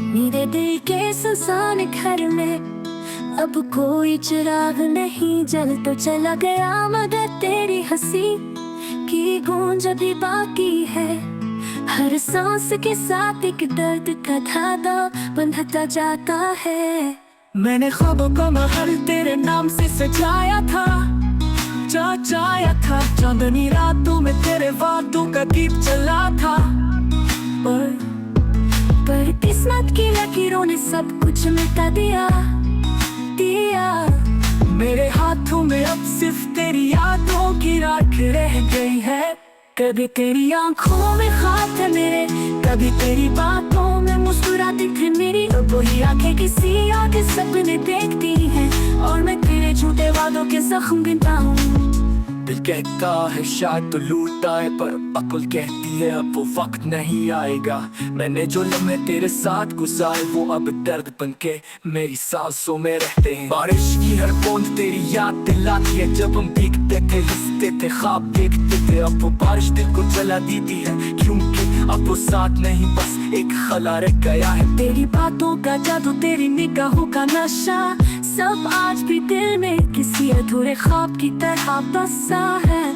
मेरे दिल के सुनसान घर में अब कोई चिराग नहीं जल तो चला गया, मगर तेरी हंसी की गूंज अभी बाकी है। हर सांस के साथ एक दर्द का धागा बंधता जाता है। मैंने ख्वाबों का महल तेरे नाम से सजाया था, सजाया था। चांदनी रातों में तेरे वादों का दीप जला था, पर किस्मत की लकीरों ने सब कुछ मिटा दिया। मेरे हाथों में अब सिर्फ तेरी यादों की राख रह गई है। कभी तेरी आंखों में ख्वाब थे मेरे, कभी तेरी बातों में मुस्कुराती थी मेरी। अब वही आंखें किसी और के सपने देखती हैं, और मैं तेरे झूठे वादों के जख्म गिनता हूँ। दिल कहता है शायद तो लूटा है, पर अक्ल कहती है अब वो वक्त नहीं आएगा। मैंने जो लम्हे तेरे साथ गुजारे वो अब दर्द बनके मेरी सांसों में रहते हैं। बारिश की हर बूंद तेरी याद दिलाती है, जब हम भीगते थे हंसते थे ख्वाब देखते थे। अब वो बारिश दिल को जला देती है, क्योंकि अब वो साथ नहीं बस एक खला रह गया है। तेरी बातों का जादू, तेरी निगाहों का नशा, सब आज भी दिल में किसी अधूरे ख्वाब की तरह बसा है।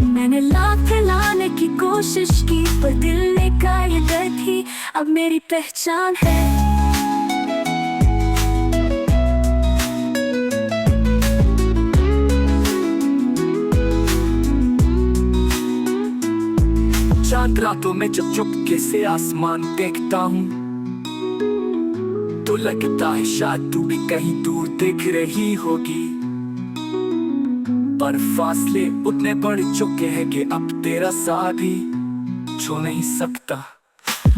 मैंने लाख लाने की कोशिश की, पर दिल ने कहा ये दर्द ही अब मेरी पहचान है। चांद रातों में जब चुपके से आसमान देखता हूँ, तो लगता है शायद तू भी कहीं दूर देख रही होगी। पर फासले उतने बढ़ चुके हैं कि अब तेरा साथ भी छू नहीं सकता।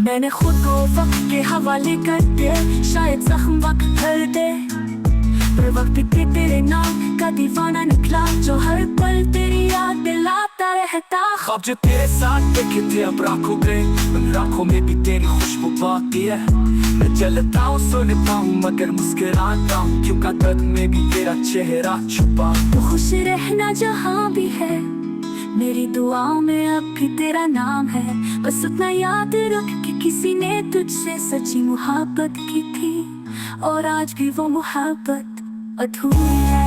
मैंने खुद को वक्त के हवाले कर दिया, शायद जख्म वक्त भर दे, पर वक्त के तेरे नाम का दीवाना निकला, जो हर पल तेरी याद दिलाता रहता। ख्वाब जो तेरे साथ देखे थे अब राख हो गए, उन राखों में भी तेरी खुशबू बाकी है। मैं जलता हूँ सुनता हूँ मगर मुस्कुराता हूँ, क्योंकि दर्द में भी तेरा चेहरा छुपा। तू खुश रहना जहाँ भी है, मेरी दुआओं में अब भी तेरा नाम है। बस उतना याद रख कि किसी ने तुझसे सच्ची मोहब्बत की थी, और आज भी वो मोहब्बत अधूरी है।